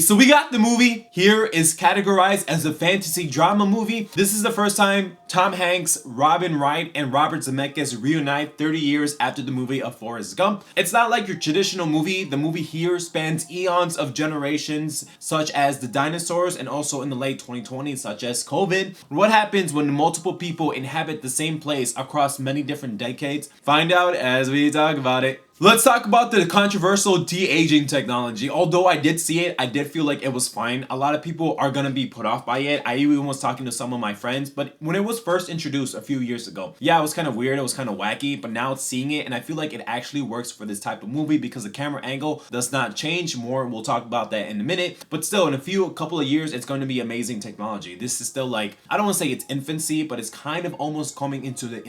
So we got the movie. Here is categorized as a fantasy drama movie. This is the first time Tom Hanks, Robin Wright, and Robert Zemeckis reunite 30 years after the movie of Forrest Gump. It's not like your traditional movie. The movie here spans eons of generations, such as the dinosaurs, and also in the late 2020s, such as COVID. What happens when multiple people inhabit the same place across many different decades? Find out as we talk about it. Let's talk about the controversial de-aging technology. Although I did see it, I did feel like it was fine. A lot of people are gonna be put off by it. I even was talking to some of my friends, but when it was first introduced a few years ago, yeah, it was kind of weird, it was kind of wacky, but now seeing it, and I feel like it actually works for this type of movie because the camera angle does not change more. We'll talk about that in a minute, but still, in a couple of years, it's going to be amazing technology. This is still like, I don't want to say it's infancy, but it's kind of almost coming into the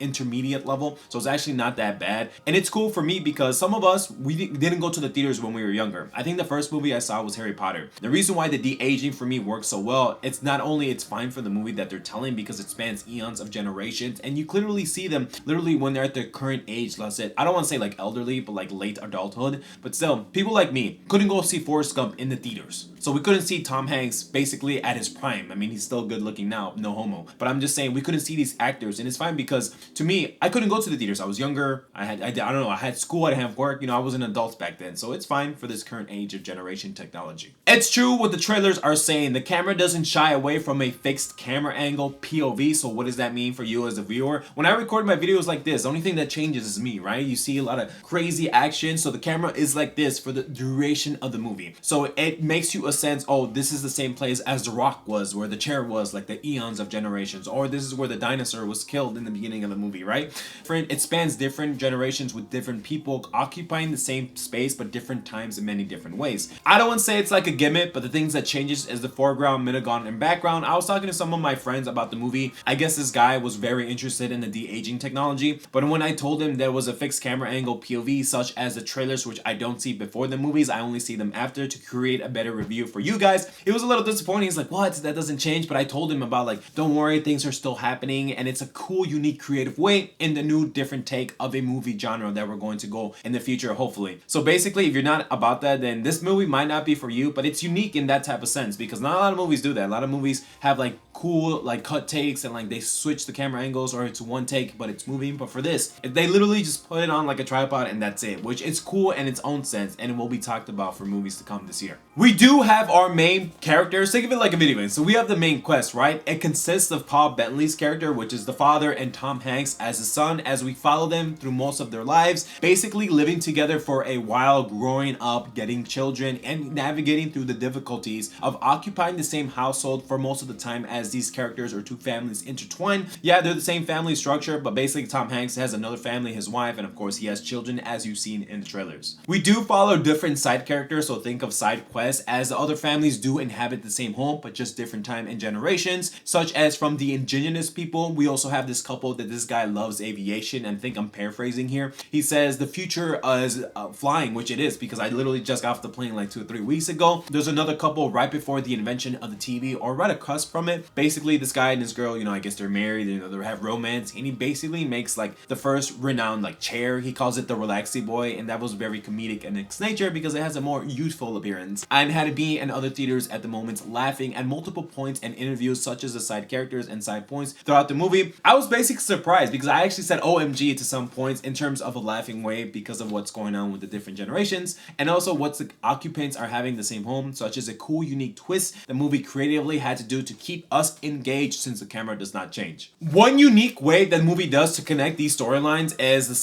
intermediate level, so it's actually not that bad, and it's cool for me because some of us, we didn't go to the theaters when we were younger. I think the first movie I saw was Harry Potter. The reason why the de-aging for me works so well, it's not only it's fine for the movie that they're telling because it spans eons of generations, and you clearly see them literally when they're at their current age. Let's say, I don't want to say like elderly, but like late adulthood. But still, people like me couldn't go see Forrest Gump in the theaters, so we couldn't see Tom Hanks basically at his prime. I mean, he's still good looking now, no homo. But I'm just saying we couldn't see these actors, and it's fine because to me, I couldn't go to the theaters. I was younger. I don't know. I had school. I didn't have work. You know, I was an adult back then, so it's fine for this current age of generation technology. It's true what the trailers are saying. The camera doesn't shy away from a fixed camera angle, POV. So what does that mean for you as a viewer? When I record my videos like this, the only thing that changes is me, right? You see a lot of crazy action, so the camera is like this for the duration of the movie. So it makes you a sense, oh, this is the same place as the rock was, where the chair was, like the eons of generations, or this is where the dinosaur was killed in the beginning of the movie, right? It spans different generations with different people occupying the same space but different times in many different ways. I don't want to say it's like a gimmick, but the things that changes is the foreground, midground, and background. I was talking to some of my friends about the movie. I guess this guy was very interested in the de-aging technology, but when I told him there was a fixed camera angle POV such as the trailers, which I don't see before the movies, I only see them after to create a better review for you guys, it was a little disappointing. He's like, what? That doesn't change? But I told him about like, don't worry, things are still happening, and it's a cool, unique, creative way in the new, different take of a movie genre that we're going to go in the future, hopefully. So basically, if you're not about that, then this movie might not be for you, but it's unique in that type of sense because not a lot of movies do that. A lot of movies have like cool like cut takes and like they switch the camera angles, or it's one take but it's moving. But for this, they literally just put it on like a tripod and that's it, which is cool in its own sense, and it will be talked about for movies to come this year. We do have our main characters. Think of it like a video game. So we have the main quest, right? It consists of Paul Bentley's character, which is the father, and Tom Hanks as his son, as we follow them through most of their lives, basically living together for a while, growing up, getting children, and navigating through the difficulties of occupying the same household for most of the time, as these characters or two families intertwine. Yeah, they're the same family structure, but basically Tom Hanks has another family, his wife, and of course he has children, as you've seen in the trailers. We do follow different side characters, so think of side quests, as the other families do inhabit the same home, but just different time and generations, such as from the indigenous people. We also have this couple that this guy loves aviation, and I think I'm paraphrasing here. He says the future is flying, which it is because I literally just got off the plane like 2 or 3 weeks ago. There's another couple right before the invention of the TV, or right across from it. Basically, this guy and this girl, you know, I guess they're married, you know, they have romance, and he basically makes like the first renowned like chair. He calls it the Relaxy Boy, and that was very comedic in its nature because it has a more youthful appearance. And had to be in other theaters at the moment, laughing at multiple points and interviews such as the side characters and side points throughout the movie. I was basically surprised because I actually said OMG to some points in terms of a laughing way because of what's going on with the different generations, and also what the occupants are having the same home, such as a cool, unique twist the movie creatively had to do to keep us engaged since the camera does not change. One unique way that the movie does to connect these storylines is the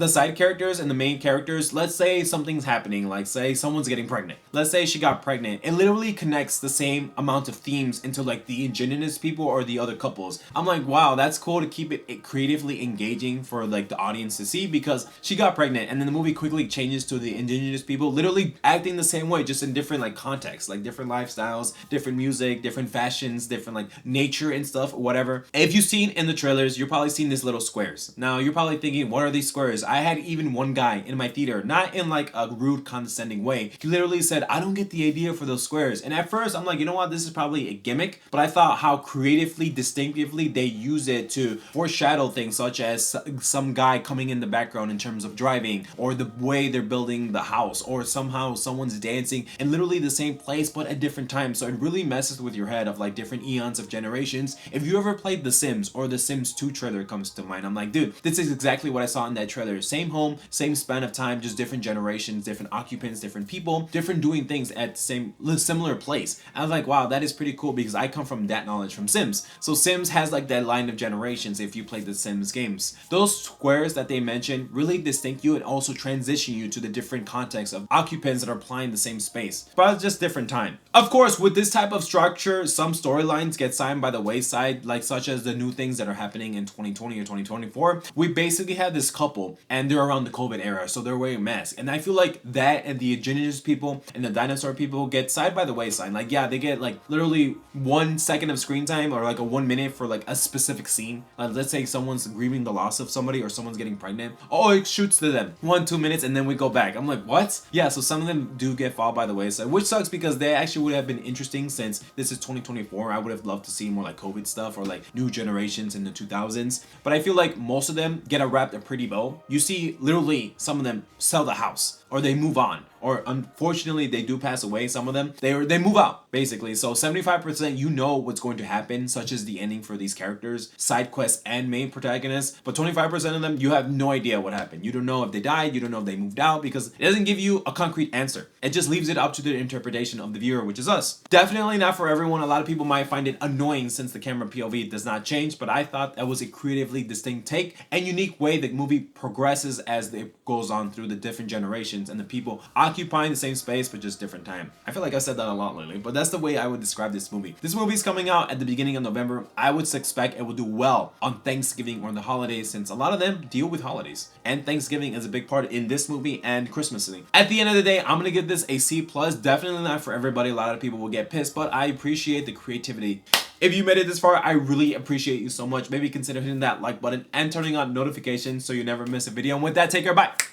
side characters and the main characters. Let's say something's happening, like say someone's getting pregnant. Let's say she got pregnant. It literally connects the same amount of themes into like the indigenous people or the other couples. I'm like, wow, that's cool to keep it creatively engaging for like the audience to see, because she got pregnant and then the movie quickly changes to the indigenous people literally acting the same way, just in different like contexts, like different lifestyles, different music, different fashions, different like nature and stuff, whatever. If you've seen in the trailers, you're probably seen these little squares. Now you're probably thinking, what are these squares? I had even one guy in my theater, not in like a rude condescending way, he literally said, I don't get get the idea for those squares. And at first I'm like, you know what, this is probably a gimmick, but I thought how creatively, distinctively they use it to foreshadow things such as some guy coming in the background in terms of driving, or the way they're building the house, or somehow someone's dancing in literally the same place but at different times. So it really messes with your head of like different eons of generations. If you ever played The Sims, or the Sims 2 trailer comes to mind, I'm like, dude, this is exactly what I saw in that trailer. Same home, same span of time, just different generations, different occupants, different people, different doing things at same similar place. I was like, wow, that is pretty cool, because I come from that knowledge from Sims. So Sims has like that line of generations if you play the Sims games. Those squares that they mentioned really distinct you and also transition you to the different contexts of occupants that are applying the same space, but it's just different time. Of course, with this type of structure, some storylines get signed by the wayside, like such as the new things that are happening in 2020 or 2024. We basically have this couple and they're around the COVID era, so they're wearing masks. And I feel like that and the indigenous people and the dinosaur people get side by the wayside. Like, yeah, they get like literally 1 second of screen time, or like a 1 minute for like a specific scene. Like, let's say someone's grieving the loss of somebody, or someone's getting pregnant. Oh, it shoots to them 1-2 minutes and then we go back. I'm like, what? Yeah, so some of them do get fall by the wayside, which sucks because they actually would have been interesting since this is 2024. I would have loved to see more like COVID stuff or like new generations in the 2000s. But I feel like most of them get wrapped a pretty bow. You see literally some of them sell the house, or they move on, or unfortunately they do pass away. Some of them they move out basically. So 75% you know what's going to happen, such as the ending for these characters, side quests and main protagonists. But 25% of them you have no idea what happened. You don't know if they died, you don't know if they moved out, because it doesn't give you a concrete answer. It just leaves it up to the interpretation of the viewer, which is us. Definitely not for everyone. A lot of people might find it annoying since the camera POV does not change, but I thought that was a creatively distinct take and unique way the movie progresses as it goes on through the different generations and the people occupying the same space but just different time. I feel like I said that a lot lately, but that's the way I would describe this movie. This movie is coming out at the beginning of November. I would expect it will do well on Thanksgiving or the holidays, since a lot of them deal with holidays, and Thanksgiving is a big part in this movie and Christmas Eve. At the end of the day, I'm gonna give this a C+. Definitely not for everybody. A lot of people will get pissed, but I appreciate the creativity. If you made it this far, I really appreciate you so much. Maybe consider hitting that like button and turning on notifications so you never miss a video. And with that, take care, bye.